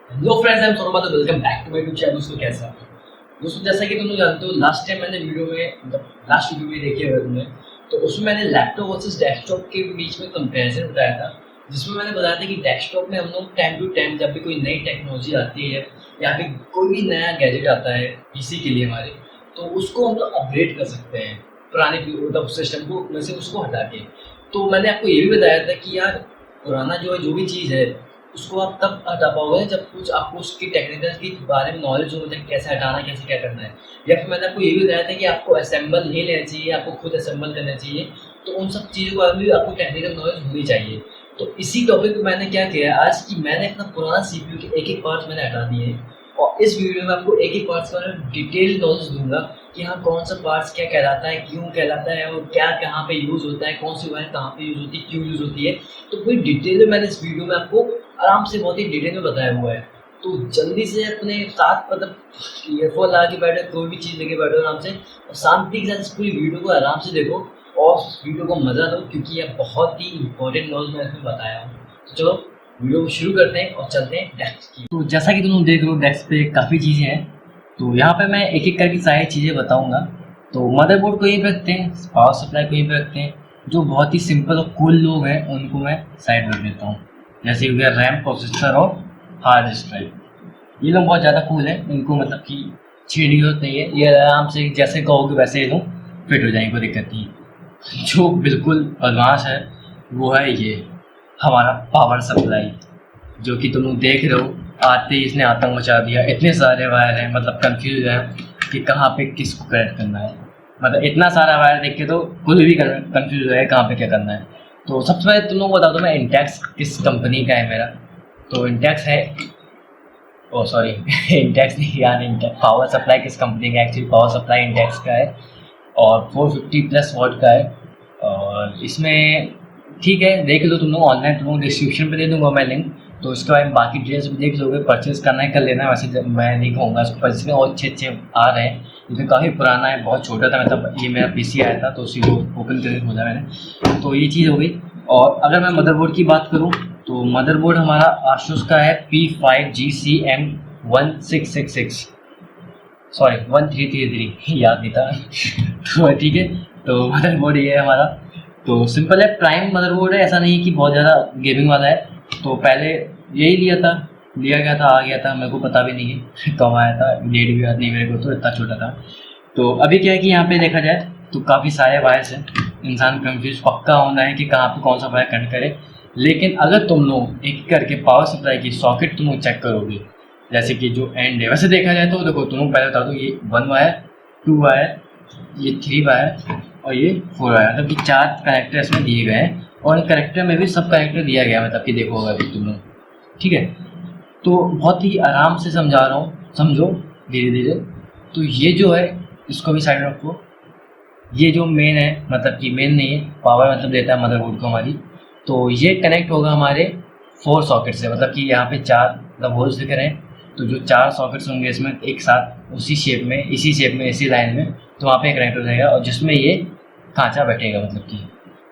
Hello friends, I am Saurabh और welcome back to my YouTube channel. दोस्तों कैसे हैं आप? दोस्तों जैसा कि तुम लोग जानते हो, लास्ट टाइम मैंने वीडियो में लास्ट वीडियो में देखे हुए तुमने, तो उसमें मैंने लैपटॉप वर्सेस डेस्कटॉप के बीच में कंपैरिजन बताया था, जिसमें मैंने बताया था कि डेस्कटॉप में हम लोग टाइम टू टाइम जब भी कोई नई टेक्नोलॉजी आती है या फिर कोई भी नया गैजेट आता है पीसी के लिए हमारे, तो उसको हम लोग अपग्रेड कर सकते हैं पुराने मतलब सिस्टम को में से उसको हटा के। तो मैंने आपको ये भी बताया था कि यार पुराना जो भी चीज़ है उसको आप तब हटा पाओगे जब कुछ आपको उसकी टेक्निकल के बारे में नॉलेज हो, मतलब कैसे हटाना है, कैसे क्या करना है। या फिर मैंने आपको ये भी बताया था कि आपको असेंबल नहीं लेना चाहिए, आपको खुद असेंबल करना चाहिए। तो उन सब चीज़ों के बारे में भी आपको टेक्निकल नॉलेज होनी चाहिए। तो इसी टॉपिक पे मैंने क्या किया आज कि मैंने अपना पुराना सीपीयू के एक-एक पार्ट्स मैंने हटा दिए हैं और इस वीडियो में आपको एक-एक पार्ट्स का डिटेल नॉलेज दूँगा कि हाँ, कौन-सा पार्ट्स क्या कहलाता है, क्यों कहलाता है और क्या कहाँ पे यूज़ होता है, कौन-सी वायर कहाँ पे यूज़ होती है, क्यों यूज़ होती है। तो पूरी डिटेल में मैंने इस वीडियो में आपको आराम से बहुत ही डिटेल में बताया हुआ है। तो जल्दी से अपने साथ मतलब ईयरफ़ोन लगा के बैठो, कोई भी चीज़ लेके बैठो आराम से और शांति के साथ इस पूरी वीडियो को आराम से देखो और उस वीडियो को मज़ा लो, क्योंकि ये बहुत ही इम्पोर्टेंट नॉलेज मैंने इसमें बताया हूँ। तो चलो वीडियो को शुरू करते हैं और चलते हैं डेस्क की। तो जैसा कि तुम लोग देख रहे हो, डेस्क पे काफ़ी चीज़ें हैं। तो यहाँ पे मैं एक-एक करके सारी चीज़ें बताऊँगा। तो मदरबोर्ड को यहीं पे रखते हैं, पावर सप्लाई को यहीं पे रखते हैं। जो बहुत ही सिंपल और कूल लोग हैं उनको मैं साइड में रख देता हूँ। जैसे हो गया रैम, प्रोसेसर और हार्ड डिस्क ड्राइव। ये लोग बहुत ज़्यादा कूल हैं, इनको मतलब कि छेड़ने की ज़रूरत नहीं है। ये आराम से जैसे कहोगे वैसे ये लोग फिट हो जाएंगे, कोई दिक्कत नहीं है। जो बिल्कुल बदमाश है वो है ये हमारा पावर सप्लाई, जो कि तुम लोग देख रहे हो। आते ही इसने आतंक मचा दिया। इतने सारे वायर हैं, मतलब कंफ्यूज है कि कहाँ पे किसको कनेक्ट करना है। मतलब इतना सारा वायर देख के तो खुद भी कंफ्यूज हो गया कहाँ पे क्या करना है। तो सबसे पहले तुम लोग बता दो मैं इंटेक्स किस कंपनी का है मेरा। तो इंटेक्स है, ओ सॉरी इंटेक्स नहीं यार, इंटेक्स पावर सप्लाई किस कंपनी का, एक्चुअली पावर सप्लाई इंटेक्स का है और 450 प्लस वॉट का है। और इसमें ठीक है, देख लो तुम लोग ऑनलाइन, तुम लोग डिस्क्रिप्शन पे दे दूंगा मैं लिंक। तो इसके बारे में बाकी डिटेल्स भी देख लोगे, परचेज करना है कर लेना है। वैसे जब मैं नहीं कहूँगा इसको, पर इसमें और अच्छे अच्छे आ रहे हैं। लेकिन काफ़ी पुराना है, बहुत छोटा था, मतलब ये मेरा पीसी आया था तो उसी को ओपन करके खोला मैंने। तो ये चीज़ हो गई। और अगर मैं मदरबोर्ड की बात करूँ तो मदरबोर्ड हमारा आसूस का है P5GCM1666, सॉरी 1333 याद नहीं था तो ठीक है। तो मदरबोर्ड ये है हमारा। तो सिंपल है, प्राइम मदरबोर्ड है, ऐसा नहीं है कि बहुत ज़्यादा गेमिंग वाला है। तो पहले यही लिया गया था, आ गया था, मेरे को पता भी नहीं है कब आया था, डेट भी याद नहीं मेरे को, तो इतना छोटा था। तो अभी क्या है कि यहाँ पे देखा जाए तो काफ़ी सारे वायर्स हैं। इंसान कंफ्यूज पक्का होना है कि कहाँ पे कौन सा वायर कनेक्ट करे। लेकिन अगर तुम लोग एक करके पावर सप्लाई की सॉकेट तुम लोग चेक करोगे, जैसे कि जो एंड है, वैसे देखा जाए तो देखो तुम लोग पहले बता दो, ये 1 वायर, 2 वायर, ये 3 वायर और ये 4 वायर, मतलब कि 4 कनेक्टर इसमें दिए गए हैं। और कनेक्टर में भी सब कनेक्टर दिया गया है, मतलब कि देखो अगर तुम लोग, ठीक है। तो बहुत ही आराम से समझा रहा हूँ, समझो धीरे धीरे। तो ये जो है इसको भी साइड में रखो। ये जो मेन है, मतलब कि मेन नहीं है, पावर मतलब देता है मदरबोर्ड को हमारी। तो ये कनेक्ट होगा हमारे 4 सॉकेट से, मतलब कि यहाँ पे 4 मतलब होल्स दिख रहे हैं। तो जो 4 सॉकेट्स होंगे इसमें एक साथ उसी शेप में, इसी लाइन में, तो वहाँ पे कनेक्ट हो जाएगा और जिसमें ये खांचा बैठेगा।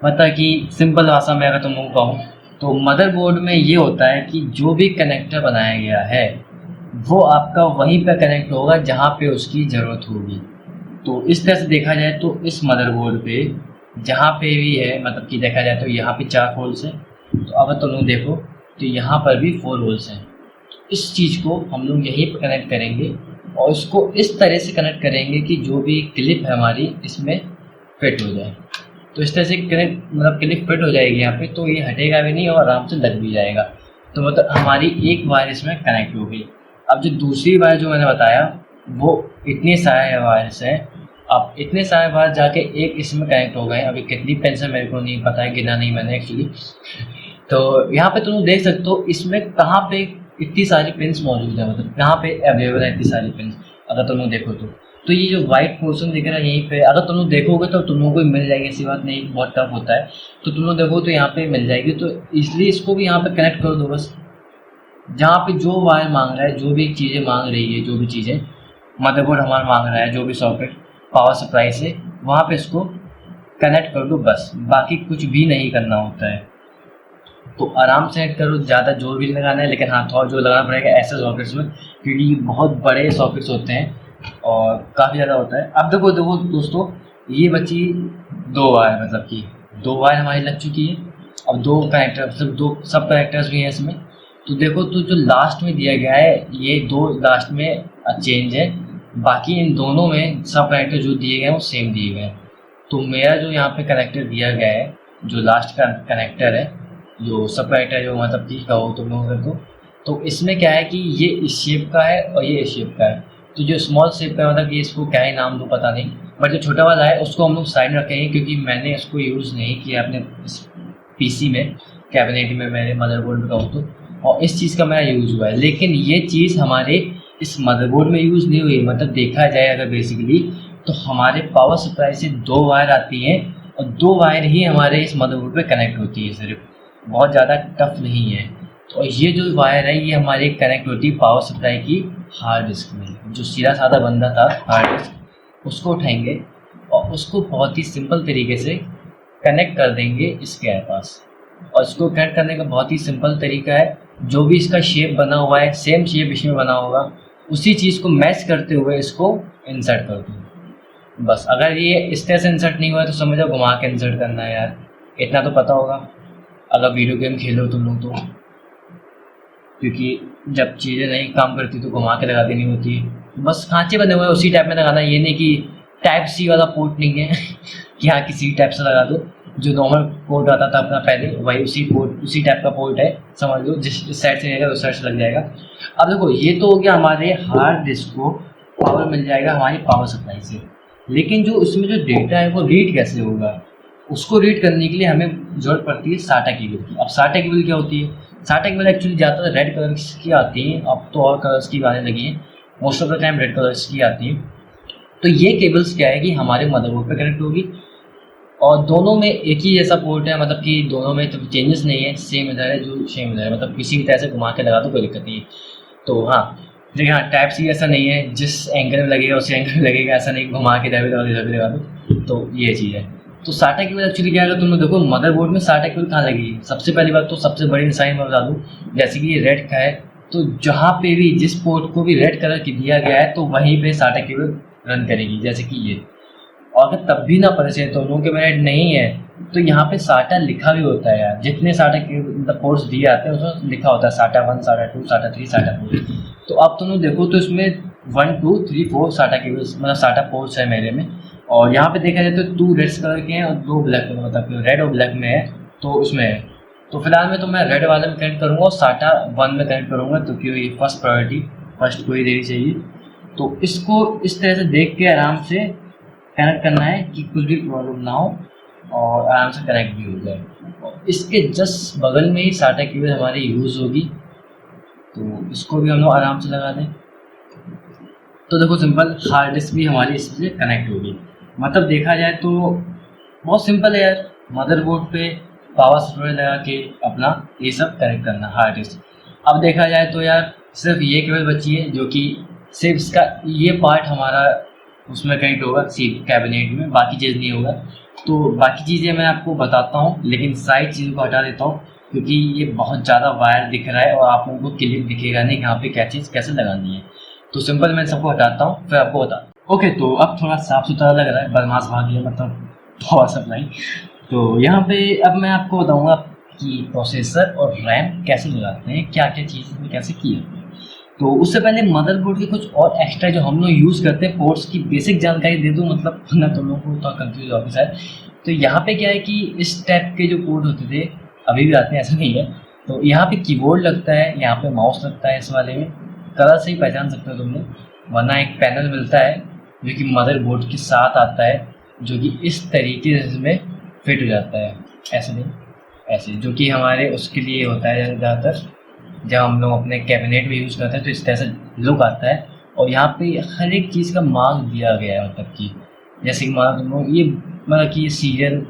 मतलब कि सिंपल भाषा में अगर तुम लोगों को कहूँ तो मदरबोर्ड में ये होता है कि जो भी कनेक्टर बनाया गया है वो आपका वहीं पर कनेक्ट होगा जहाँ पे उसकी ज़रूरत होगी। तो इस तरह से देखा जाए तो इस मदरबोर्ड पे जहाँ पे भी है, मतलब कि देखा जाए तो यहाँ पे 4 होल्स हैं। तो अगर तुम लोग देखो तो यहाँ पर भी 4 होल्स हैं। इस चीज़ को हम लोग यहीं पर कनेक्ट करेंगे और इसको इस तरह से कनेक्ट करेंगे कि जो भी क्लिप है हमारी इसमें फिट हो जाए। तो इस तरह से कनेक्ट मतलब क्लिप फिट हो जाएगी यहाँ पे, तो ये हटेगा भी नहीं और आराम से लग भी जाएगा। तो मतलब हमारी एक वायर इसमें कनेक्ट हो गई। अब जो दूसरी वायर जो मैंने बताया वो इतने सारे वायर्स हैं। अब इतने सारे वायर जाके एक इसमें कनेक्ट हो गए। अभी कितनी पेंस है मेरे को नहीं पता है, गिना नहीं मैंने एक्चुअली। तो यहाँ पे तुम देख सकते हो इसमें कहाँ पे इतनी सारी पिन्स मौजूद है, मतलब कहाँ पे अवेलेबल है इतनी सारी पिन्स, अगर तुम लोग देखो तो ये जो वाइट पोर्शन दिख रहा है यहीं पे, अगर तुम लोग देखोगे तो तुम लोगों को मिल जाएगी, ऐसी बात नहीं बहुत टफ होता है। तो तुम लोग देखो तो यहाँ पे मिल जाएगी, तो इसलिए इसको भी यहाँ पे कनेक्ट कर दो बस। जहाँ पे जो वायर मांग रहा है, जो भी चीज़ें मांग रही है, जो भी चीज़ें मदरबोर्ड हमारा मांग रहा है, जो भी सॉकेट पावर सप्लाई से, वहाँ पे इसको कनेक्ट कर दो बस, बाकी कुछ भी नहीं करना होता है। तो आराम से ऐड करो, ज़्यादा जोर भी नहीं लगाना है, लेकिन हाँ थोड़ा जोर लगाना पड़ेगा ऐसे सॉकेट्स में, क्योंकि ये बहुत बड़े सॉकेट्स होते हैं और काफ़ी ज़्यादा होता है। अब देखो देखो दोस्तों, ये बची 2 वायर, मतलब कि 2 वायर हमारी लग चुकी है। अब 2 कनेक्टर, मतलब 2 सब कनेक्टर्स भी हैं इसमें। तो देखो, तो जो लास्ट में दिया गया है ये 2 लास्ट में चेंज है, बाकी इन दोनों में सब कनेक्टर जो दिए गए हैं वो सेम दिए गए हैं। तो मेरा जो यहाँ पे कनेक्टर दिया गया है, जो लास्ट का कनेक्टर है, जो सब कनेक्टर जो मतलब कि कहो तुम लोग तो इसमें क्या है कि ये इस शेप का है और ये इस शेप का है। तो जो स्मॉल शेप का मतलब कि इसको क्या ही नाम दो पता नहीं, बट जो छोटा वाला है उसको हम लोग साइड में रखेंगे, क्योंकि मैंने इसको यूज़ नहीं किया अपने पीसी में, कैबिनेट में, मेरे मदरबोर्ड में कहूँ तो, और इस चीज़ का मेरा यूज़ हुआ है। लेकिन ये चीज़ हमारे इस मदरबोर्ड में यूज़ नहीं हुई। मतलब देखा जाए अगर बेसिकली, तो हमारे पावर सप्लाई से 2 वायर आती हैं और 2 वायर ही हमारे इस मदरबोर्ड पे कनेक्ट होती है सिर्फ, बहुत ज़्यादा टफ नहीं है। तो ये जो वायर है ये हमारी कनेक्ट होती है पावर सप्लाई की हार्ड डिस्क में। जो सीधा साधा बंदा था हार्ड डिस्क, उसको उठाएंगे और उसको बहुत ही सिंपल तरीके से कनेक्ट कर देंगे इसके पास। और इसको कनेक्ट करने का बहुत ही सिंपल तरीका है, जो भी इसका शेप बना हुआ है सेम शेप इसमें बना होगा, उसी चीज़ को मैच करते हुए इसको इंसर्ट कर दूँ बस। अगर ये इस तरह से इंसर्ट नहीं हुआ है तो समझो घुमा के इंसर्ट करना है यार, इतना तो पता होगा अगर वीडियो गेम खेलो तुम लोग तो, क्योंकि जब चीज़ें नहीं काम करती तो घुमा के लगा देनी होती है। बस खांचे बने हुए हैं उसी टाइप में लगाना, ये नहीं कि टाइप सी वाला पोर्ट नहीं है कि हाँ किसी टाइप से लगा दो। जो नॉर्मल पोर्ट आता था अपना पहले, वही उसी टाइप का पोर्ट है, समझ लो जिस साइड से रहेगा उस साइड से लग जाएगा। अब देखो ये तो हो गया, हमारे हार्ड डिस्क को पावर मिल जाएगा हमारी पावर सप्लाई से, लेकिन जो इसमें जो डेटा है वो रीड कैसे होगा, उसको रीड करने के लिए हमें ज़रूरत पड़ती है साटा केबल की। अब साटा केबल क्या होती है? साटा केबल एक्चुअली ज़्यादातर रेड कलर्स की आती हैं, अब तो और कलर्स की आने लगी हैं, most of the time red colours की आती हैं। तो ये केबल्स क्या है कि हमारे मदरबोर्ड पे कनेक्ट होगी और दोनों में एक ही जैसा पोर्ट है, मतलब कि दोनों में तो चेंजेस नहीं है, सेम इधर है जो सेम इधर है, मतलब किसी भी तरह से घुमा के लगा तो कोई दिक्कत नहीं है। तो हाँ देखिए, हाँ टाइप सी ऐसा नहीं है, जिस एंगल में लगेगा उसी एंगल में लगेगा, ऐसा नहीं घुमा के इधर भी लगा दो, तो ये चीज़ है। तो साटा केबल एक्चुअली क्या है, तुम लोग देखो मदरबोर्ड में साटा केबल कहाँ लगेगी। सबसे पहली बात तो सबसे बड़ी निशानी मैं बता दूँ, जैसे कि ये रेड का है, तो जहाँ पे भी जिस पोर्ट को भी रेड कलर की दिया गया है तो वहीं पे साटा केबल रन करेगी, जैसे कि ये। और अगर तब भी ना पता चले तो दोनों के में रेड नहीं है, तो यहाँ पे साटा लिखा भी होता है यार, जितने साटा के मतलब पोर्ट्स दिए आते हैं उसमें लिखा होता है साटा 1, साटा 2, साटा 3, साटा 4। तो अब तुम लोग देखो तो इसमें 1, 2, 3, 4 साटा केबल्स मतलब साटा पोर्ट्स है मेरे में। और यहाँ पे देखा जाए तो 2 रेड कलर के हैं और 2 ब्लैक, मतलब रेड और ब्लैक में है, तो उसमें है। तो फिलहाल में तो मैं रेड वाले में कनेक्ट करूँगा और साटा 1 में कनेक्ट करूँगा, तो क्योंकि फर्स्ट प्रायोरिटी फर्स्ट को ही देनी चाहिए। तो इसको इस तरह से देख के आराम से कनेक्ट करना है कि कुछ भी प्रॉब्लम ना हो और आराम से कनेक्ट भी हो जाए। इसके जस्ट बगल में ही साटा केबल हमारी यूज़ होगी, तो इसको भी हम लोग आराम से लगा दें। तो देखो सिंपल, हार्ड डिस्क भी हमारी इससे कनेक्ट होगी। मतलब देखा जाए तो बहुत सिंपल है यार, मदरबोर्ड पे पावर सप्लाई लगा के अपना ये सब कनेक्ट करना हार्ड डिस्क। अब देखा जाए तो यार सिर्फ ये केबल बची है, जो कि सिर्फ इसका ये पार्ट हमारा उसमें कनेक्ट होगा सी कैबिनेट में, बाकी चीज़ नहीं होगा। तो बाकी चीज़ें मैं आपको बताता हूँ, लेकिन साइड चीज़ों को हटा देता हूँ क्योंकि ये बहुत ज़्यादा वायर दिख रहा है और आप लोगों को क्लियर दिखेगा नहीं यहाँ पे क्या चीज़ कैसे लगानी है। तो सिंपल मैं सबको हटाता हूँ फिर आपको बता। ओके, तो अब थोड़ा साफ़ सुथरा लग रहा है, बदमाश भाग गया मतलब पावर सप्लाई। तो यहाँ पे अब मैं आपको बताऊँगा कि प्रोसेसर और रैम कैसे लगाते हैं, क्या क्या चीज़ में कैसे की है। तो उससे पहले मदरबोर्ड के कुछ और एक्स्ट्रा जो हम लोग यूज़ करते हैं पोर्ट्स की बेसिक जानकारी दे दूँ, मतलब ना तुम लोगों को तो कंफ्यूज होगी शायद। तो यहाँ पे क्या है कि इस टाइप के जो पोर्ट होते थे अभी भी आते हैं, ऐसा नहीं है। तो यहाँ पे कीबोर्ड लगता है, यहाँ पे माउस लगता है, इस वाले में कलर से ही पहचान सकते हो तुम लोग, वरना एक पैनल मिलता है जो कि मदरबोर्ड के साथ आता है, जो कि इस तरीके से इसमें फिट हो जाता है, ऐसे नहीं ऐसे, जो कि हमारे उसके लिए होता है ज़्यादातर जब हम लोग अपने कैबिनेट में यूज़ करते हैं, तो इस तरह से लुक आता है। और यहाँ पे हर एक चीज़ का मार्क दिया गया है, मतलब कि जैसे कि मार्क ये मतलब कि ये सीरियल,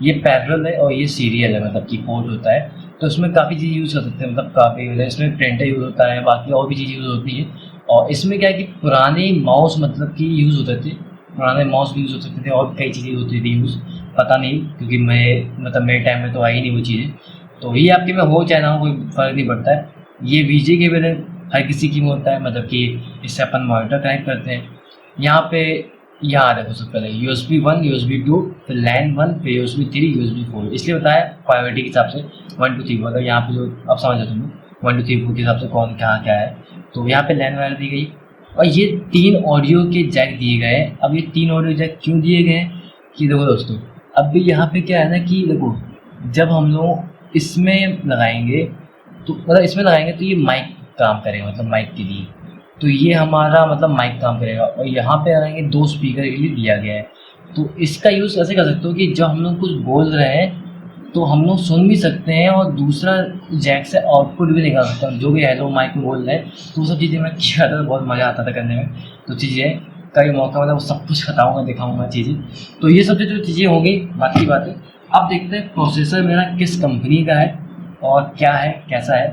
ये पैरेलल है और ये सीरियल है, मतलब कि पोर्ट होता है। तो इसमें काफ़ी चीज़ यूज़ कर सकते हैं, मतलब काफ़ी इसमें प्रिंटर यूज़ होता है, बाकी और भी चीज़ यूज़ होती है। और इसमें क्या है कि पुराने माउस मतलब कि यूज़ होते थे, पुराने माउस भी यूज़ हो सकते थे और कई चीज़ें होती थी यूज़, पता नहीं क्योंकि मैं मतलब मेरे टाइम में तो आई नहीं वो चीज़ें। तो ये आपके में हो चाहे ना हो कोई फ़र्क नहीं पड़ता है। ये VGA केबल है, हर किसी की में होता है, मतलब कि इससे अपन मॉनिटर कनेक्ट करते हैं। यहाँ पे यहाँ देखो सबसे पहले USB 1, USB 2, फिर LAN 1, फिर USB 3, USB 4, इसलिए बताया प्रायोरिटी के हिसाब से 1 2 3, मतलब यहाँ पे जो अब समझ लो तुम 1 2 3 4 के हिसाब से कौन कहाँ क्या है। तो यहाँ पे LAN वगैरह दी गई और ये 3 ऑडियो के जैक दिए गए हैं। अब ये 3 ऑडियो जैक क्यों दिए गए हैं कि देखो दोस्तों, अब भी यहाँ पे क्या है ना कि देखो जब हम लोग इसमें लगाएंगे तो मतलब इसमें लगाएंगे तो ये माइक काम करेगा, मतलब माइक के लिए, तो ये हमारा मतलब माइक काम करेगा। और यहाँ पे लगाएंगे 2 स्पीकर के लिए दिया गया है। तो इसका यूज़ कैसे कर सकते हो कि जब हम लोग कुछ बोल रहे हैं तो हम लोग सुन भी सकते हैं और दूसरा जैक से आउटपुट भी निकाल सकते हैं। जो भी हेलो माइक में बोल रहे हैं तो वो सब चीज़ें मैं किया था, बहुत मज़ा आता था करने में। तो चीज़ें कई मौका मतलब सब कुछ बताऊँगा, दिखाऊँगा चीज़ें। तो ये सब जो चीज़ें हो गई बाकी बातें। अब देखते हैं प्रोसेसर मेरा किस कंपनी का है और क्या है कैसा है।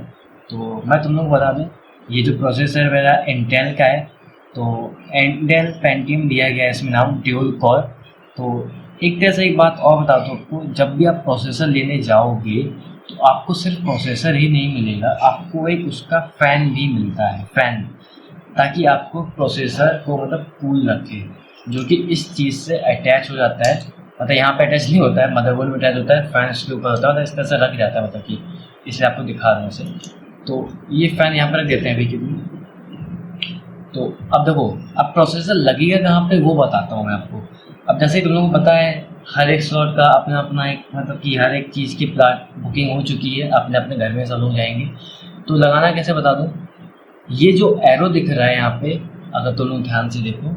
तो मैं तुम लोग बता दूँ, ये जो प्रोसेसर मेरा इंटेल का है, तो इंटेल पेंटियम दिया गया है इसमें नाम, ड्यूल कोर। तो एक तरह से एक बात और बता दूँ आपको, जब भी आप प्रोसेसर लेने जाओगे तो आपको सिर्फ प्रोसेसर ही नहीं मिलेगा, आपको एक उसका फ़ैन भी मिलता है, फ़ैन, ताकि आपको प्रोसेसर को मतलब कूल रखे, जो कि इस चीज़ से अटैच हो जाता है। मतलब यहाँ पे अटैच नहीं होता है, मदरबोर्ड में अटैच होता है, फ़ैन इसके ऊपर होता है, मतलब इस तरह से रख जाता है, मतलब कि इसलिए आपको दिखा रहा हूँ इसे। तो ये फ़ैन यहाँ पर रख देते हैं अभी के लिए। तो अब देखो, अब प्रोसेसर लगेगा कहाँ पे वो बताता हूँ मैं आपको। अब जैसे तुम लोगों को पता है हर एक स्लॉट का अपना अपना एक मतलब कि हर एक चीज़ की प्लाट बुकिंग हो चुकी है, अपने अपने घर में सब लोग जाएंगे। तो लगाना कैसे बता दूँ, ये जो एरो दिख रहा है यहाँ पे, अगर तुम लोग ध्यान से देखो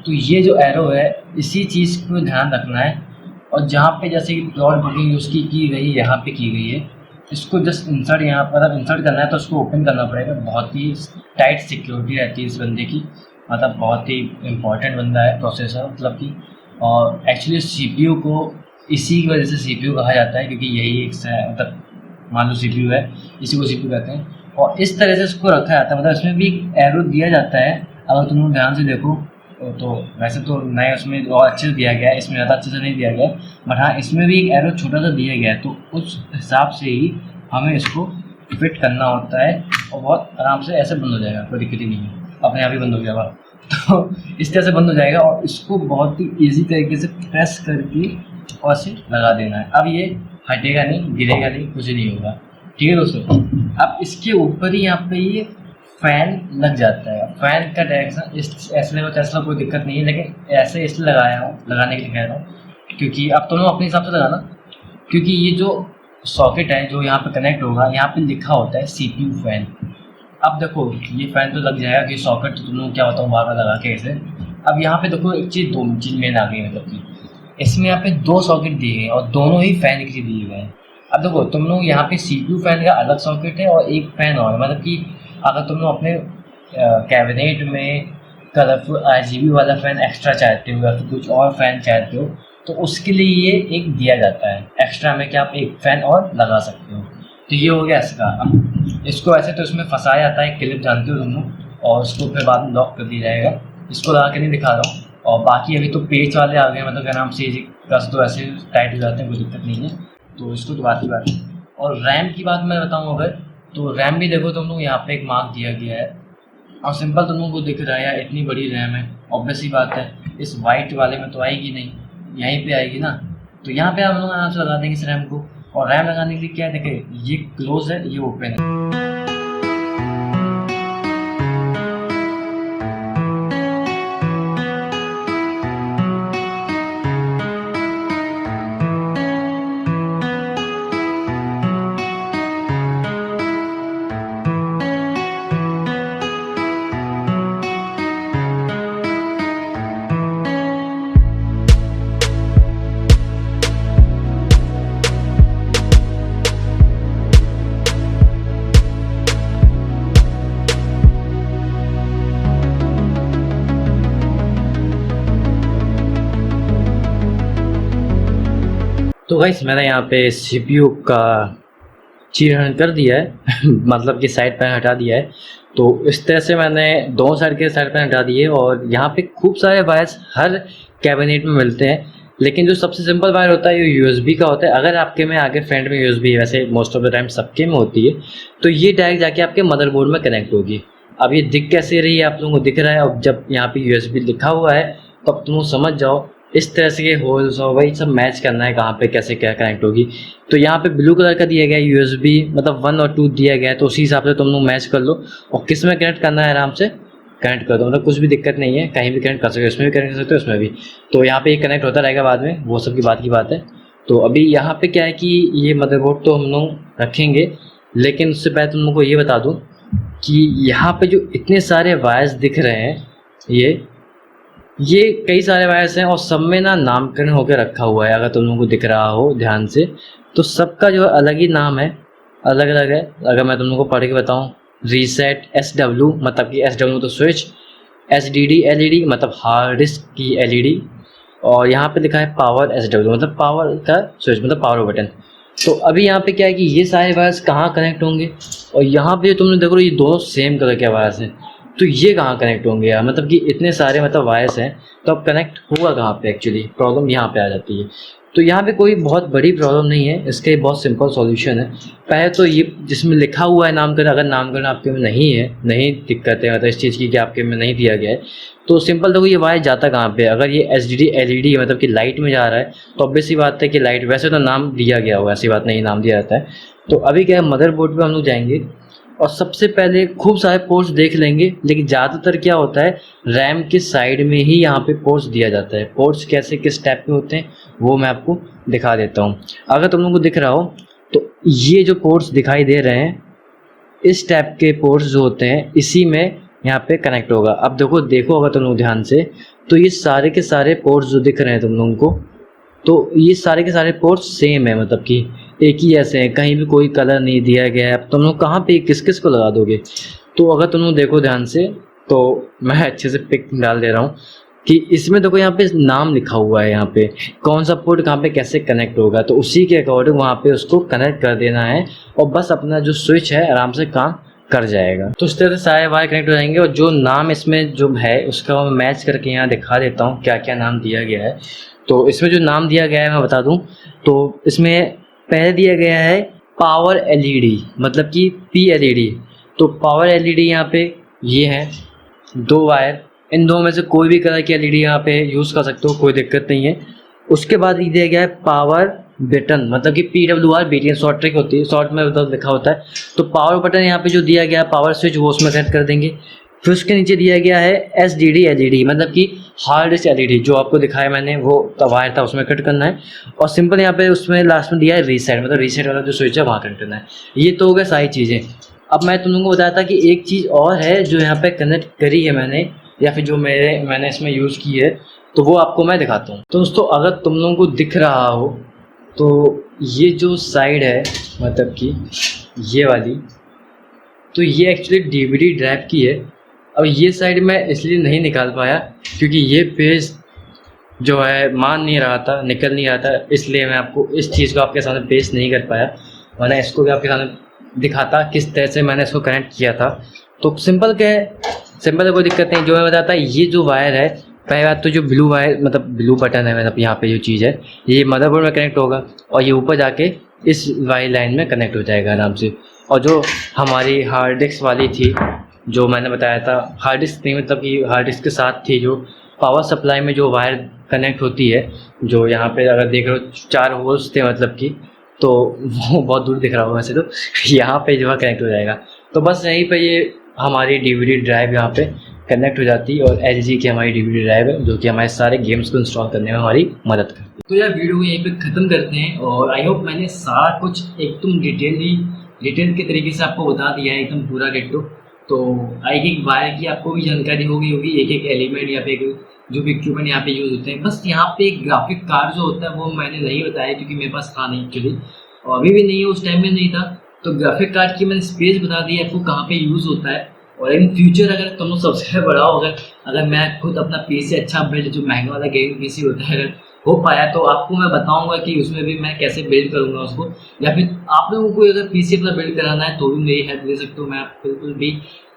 तो ये जो एरो है इसी चीज़ को ध्यान रखना है। और जहाँ पे जैसे कि प्लॉट बुकिंग उसकी की गई यहाँ पे की गई है, इसको जस्ट इंसर्ट यहाँ पर मतलब इंसर्ट करना है तो उसको ओपन करना पड़ेगा। बहुत ही टाइट सिक्योरिटी रहती है इस बंदे की, मतलब बहुत ही इम्पोर्टेंट बंदा है प्रोसेसर, मतलब कि। और एक्चुअली CPU को इसी की वजह से CPU कहा जाता है, क्योंकि यही एक मतलब मान लो CPU है, इसी को CPU कहते हैं। और इस तरह से इसको रखा जाता है, मतलब इसमें भी एक एरो दिया जाता है, अगर तुम लोग ध्यान से देखो तो। वैसे तो नए उसमें और अच्छे से दिया गया है, इसमें ज़्यादा अच्छे से नहीं दिया गया, बट हाँ इसमें भी एक एरो छोटा सा दिया गया है। तो उस हिसाब से ही हमें इसको फिट करना होता है और बहुत आराम से ऐसे बंद हो जाएगा, कोई दिक्कत ही नहीं है, अपने आप ही बंद हो गया बात। तो इस तरह से बंद हो जाएगा और इसको बहुत ही ईजी तरीके से प्रेस करके और से लगा देना है। अब ये हटेगा नहीं, गिरेगा नहीं, कुछ नहीं होगा, ठीक है दोस्तों। अब इसके ऊपर ही यहाँ पे ये फ़ैन लग जाता है। फ़ैन का डायरेक्शन इस ऐसे लगा, ऐसा कोई दिक्कत नहीं है, लेकिन ऐसे इसलिए लगाया हूँ, लगाने के लिए कह रहा हूँ, क्योंकि अब तुम लोग अपने हिसाब से लगाना, क्योंकि ये जो सॉकेट है जो यहाँ पे कनेक्ट होगा, यहाँ पे लिखा होता है CPU फ़ैन। अब देखो ये फ़ैन तो लग जाएगा कि सॉकेट तो तुम लोग क्या बताऊँ बार बार लगा के ऐसे। अब यहाँ पे देखो एक चीज़, 2 चीज़ मेन आ गई, मतलब कि इसमें यहाँ पे 2 सॉकेट दिए गए और दोनों ही फ़ैन के लिए दिए गए हैं। अब देखो तुम लोग यहाँ पे CPU फ़ैन का अलग सॉकेट है और एक फ़ैन और, मतलब कि अगर तुम लोग अपने कैबिनेट में कलरफुल RGB वाला फ़ैन एक्स्ट्रा चाहते हो या फिर कुछ और फ़ैन चाहते हो तो उसके लिए ये एक दिया जाता है एक्स्ट्रा में कि आप एक फ़ैन और लगा सकते हो। तो ये हो गया इसका। अब इसको ऐसे तो इसमें फंसाया जाता है, क्लिप जानते हो तुम लोग, और उसको फिर बाद में लॉक कर दिया जाएगा। इसको लगा के नहीं दिखा रहा हूँ। और बाकी अभी तो पेच वाले आ गए, मतलब क्या नाम से कस तो ऐसे टाइट हो जाते हैं, कोई दिक्कत नहीं है। तो इसको तो बात ही बात है। और रैम की बात मैं बताऊँ अगर, तो रैम भी देखो तुम लोग यहाँ पे एक मार्क दिया गया है और सिंपल तुम लोग को दिख रहा है यार, इतनी बड़ी रैम है, ऑब्वियस ही बात है इस वाइट वाले में तो आएगी नहीं, यहीं पे आएगी ना। तो यहाँ पे हम लोग आराम से लगा देंगे इस रैम को। और रैम लगाने के लिए क्या है, देखिए ये क्लोज है, ये ओपन है। तो गाइस मैंने यहाँ पे CPU का चीरण कर दिया है मतलब कि साइड पैन हटा दिया है। तो इस तरह से मैंने दोनों साइड के साइड पैन हटा दिए और यहाँ पे खूब सारे वायर्स हर कैबिनेट में मिलते हैं। लेकिन जो सबसे सिंपल वायर होता है ये यूएसबी का होता है। अगर आपके में आगे फ्रंट में यूएसबी है, वैसे मोस्ट ऑफ द टाइम सबके में होती है, तो ये डायरेक्ट जाके आपके मदरबोर्ड में कनेक्ट होगी। अब ये दिख कैसे रही है, आप लोगों को दिख रहा है। अब जब यहाँ पे यूएसबी लिखा हुआ है तो अब तुम समझ जाओ इस तरह से होल्स और वही सब मैच करना है कहाँ पे कैसे क्या कनेक्ट होगी। तो यहाँ पे ब्लू कलर का दिया गया है यूएसबी, मतलब 1 और 2 दिया गया है, तो उसी हिसाब से तुम लोग मैच कर लो और किस में कनेक्ट करना है आराम से कनेक्ट कर दो, मतलब कुछ भी दिक्कत नहीं है, कहीं भी कनेक्ट कर सकते हो, इसमें भी कनेक्ट कर सकते हो, उसमें भी। तो यहाँ पे कनेक्ट होता रहेगा बाद में, वो सब की बात है। तो अभी यहाँ पे क्या है कि ये मदरबोर्ड तो हम लोग रखेंगे, लेकिन उससे पहले तुम लोग को ये बता दूँ कि यहाँ पे जो इतने सारे वायर्स दिख रहे हैं, ये कई सारे वायर्स हैं और सब में ना नामकरण होकर रखा हुआ है। अगर तुम लोगों को दिख रहा हो ध्यान से, तो सबका जो अलग ही नाम है, अलग अलग है। अगर मैं तुम लोगों को पढ़ के बताऊँ, रीसेट SW मतलब कि SW तो स्विच, SDD LED मतलब हार्ड डिस्क की LED, और यहाँ पे लिखा है पावर SW मतलब पावर का स्विच मतलब पावर बटन। तो अभी यहाँ पे क्या है कि ये सारे वायर्स कहाँ कनेक्ट होंगे, और यहाँ पे तुमने देखो ये दोनों सेम कलर के वायर्स हैं, तो ये कहाँ कनेक्ट होंगे यार, मतलब कि इतने सारे मतलब वायर्स हैं, तो अब कनेक्ट होगा कहाँ पे। एक्चुअली प्रॉब्लम यहाँ पे आ जाती है। तो यहाँ पे कोई बहुत बड़ी प्रॉब्लम नहीं है, इसके बहुत सिंपल सॉल्यूशन है। पहले तो ये जिसमें लिखा हुआ है नामकरण, अगर नामकरण आपके में नहीं है, नहीं दिक्कत है मतलब इस चीज़ की कि आपके में नहीं दिया गया है, तो सिंपल देखो ये वायर जाता कहाँ पे। अगर ये SDD LED मतलब कि लाइट में जा रहा है, तो ऑब्वियस सी बात है कि लाइट, वैसे तो नाम दिया गया होगा, ऐसी बात नहीं नाम दिया जाता है। तो अभी क्या है, मदरबोर्ड पे हम लोग जाएंगे और सबसे पहले खूब सारे पोर्ट्स देख लेंगे, लेकिन ज़्यादातर क्या होता है रैम के साइड में ही यहाँ पे पोर्ट्स दिया जाता है। पोर्ट्स कैसे किस टाइप के होते हैं वो मैं आपको दिखा देता हूँ। अगर तुम लोगों को दिख रहा हो तो ये जो पोर्ट्स दिखाई दे रहे हैं, इस टाइप के पोर्ट्स जो होते हैं इसी में यहाँ पे कनेक्ट होगा। अब देखो अगर तुम लोग ध्यान से, तो ये सारे के सारे पोर्ट्स जो दिख रहे हैं तुम लोगों को, तो ये सारे के सारे पोर्ट्स सेम है, मतलब कि एक ही ऐसे हैं, कहीं भी कोई कलर नहीं दिया गया है। अब तुम लोग कहाँ पे किस किस को लगा दोगे। तो अगर तुम लोग देखो ध्यान से, तो मैं अच्छे से पिक डाल दे रहा हूँ कि इसमें देखो यहाँ पे नाम लिखा हुआ है, यहाँ पे कौन सा पोर्ट कहाँ पे कैसे कनेक्ट होगा, तो उसी के अकॉर्डिंग वहाँ पे उसको कनेक्ट कर देना है और बस अपना जो स्विच है आराम से काम कर जाएगा। तो इस तरह से सारे वायर कनेक्ट हो जाएंगे और जो नाम इसमें जो है उसका मैं मैच करके यहाँ दिखा देता हूँ क्या क्या नाम दिया गया है। तो इसमें जो नाम दिया गया है मैं बता दूँ, तो इसमें पहले दिया गया है पावर LED मतलब कि PLED। तो पावर LED यहाँ पे ये है 2 वायर, इन दो में से कोई भी कलर की LED यहाँ पे यूज़ कर सकते हो, कोई दिक्कत नहीं है। उसके बाद दिया गया है पावर बटन मतलब कि PWR BTN शॉर्ट ट्रिक होती है, शॉर्ट में लिखा होता है। तो पावर बटन यहाँ पे जो दिया गया है पावर स्विच वो उसमें कनेक्ट कर देंगे। फिर उसके नीचे दिया गया है SDD LED मतलब कि हार्ड डिस्क LED, जो आपको दिखाया मैंने वो वायर था उसमें कट करना है। और सिंपल यहाँ पे उसमें लास्ट में दिया है रीसेट मतलब रीसेट वाला जो स्विच है वहाँ कनेक्ट करना है। ये तो हो गया सारी चीज़ें। अब मैं तुम लोगों को बताया था कि एक चीज़ और है जो यहाँ पे कनेक्ट करी है मैंने, या फिर जो मैंने इसमें यूज़ की है, तो वो आपको मैं दिखाता हूँ। तो दोस्तों अगर तुम लोगों को दिख रहा हो तो ये जो साइड है मतलब कि ये वाली, तो ये एक्चुअली DVD ड्राइव की है। अब ये साइड मैं इसलिए नहीं निकाल पाया क्योंकि ये पेज जो है मान नहीं रहा था, निकल नहीं रहा था, इसलिए मैं आपको इस चीज़ को आपके सामने पेश नहीं कर पाया, वरना इसको भी आपके सामने दिखाता किस तरह से मैंने इसको कनेक्ट किया था। तो सिंपल क्या है, सिंपल है, कोई दिक्कत नहीं। जो मैं बताता ये जो वायर है, पहली बात तो जो ब्लू वायर मतलब ब्लू बटन है, मतलब यहाँ पे जो चीज़ है ये मदरबोर्ड में कनेक्ट होगा और ये ऊपर जाके इस वायर लाइन में कनेक्ट हो जाएगा आराम से। और जो हमारी हार्ड डिस्क वाली थी जो मैंने बताया था, हार्ड डिस्क नहीं मतलब कि हार्ड डिस्क के साथ थी जो पावर सप्लाई में जो वायर कनेक्ट होती है, जो यहाँ पे अगर देख रहे हो 4 होल्स थे मतलब कि, तो वो बहुत दूर दिख रहा होगा वैसे, तो यहाँ पे जो है कनेक्ट हो जाएगा। तो बस यहीं पे ये हमारी DVD ड्राइव यहाँ पे कनेक्ट हो जाती है और LG की हमारी DVD ड्राइव है जो कि हमारे सारे गेम्स को इंस्टॉल करने में हमारी मदद करती है। तो यार वीडियो को यहीं पे ख़त्म करते हैं और आई होप मैंने सारा कुछ एकदम डिटेल के तरीके से आपको बता दिया है, एकदम पूरा डिट्टो। तो एक वायर की आपको भी जानकारी हो गई होगी, एक एलिमेंट या फिर जो भी इक्विपमेंट यहाँ पे यूज़ होते हैं। बस यहाँ पे एक ग्राफिक कार्ड जो होता है वो मैंने नहीं बताया क्योंकि मेरे पास था नहीं एक्चुअली, और अभी भी नहीं है, उस टाइम में नहीं था। तो ग्राफिक कार्ड की मैंने स्पेस बता दी आपको कहाँ पे यूज़ होता है। और इन फ्यूचर अगर तुम लोग सब्सक्राइब बढ़ाओ, अगर मैं खुद अपना PC अच्छा बिल्ड, जो महंगा वाला गेमिंग PC होता है, अगर हो पाया तो आपको मैं बताऊंगा कि उसमें भी मैं कैसे बिल्ड करूंगा उसको, या फिर आप लोगों को अगर PC अपना बिल्ड कराना है तो भी मेरी हेल्प ले सकते हो। मैं बिल्कुल भी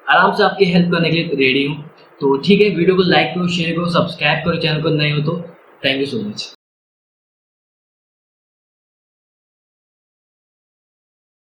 आराम से आपकी हेल्प करने के लिए रेडी हूँ। तो ठीक है, वीडियो को लाइक करो, शेयर करो, सब्सक्राइब करो चैनल को नए हो तो। Thank you so much.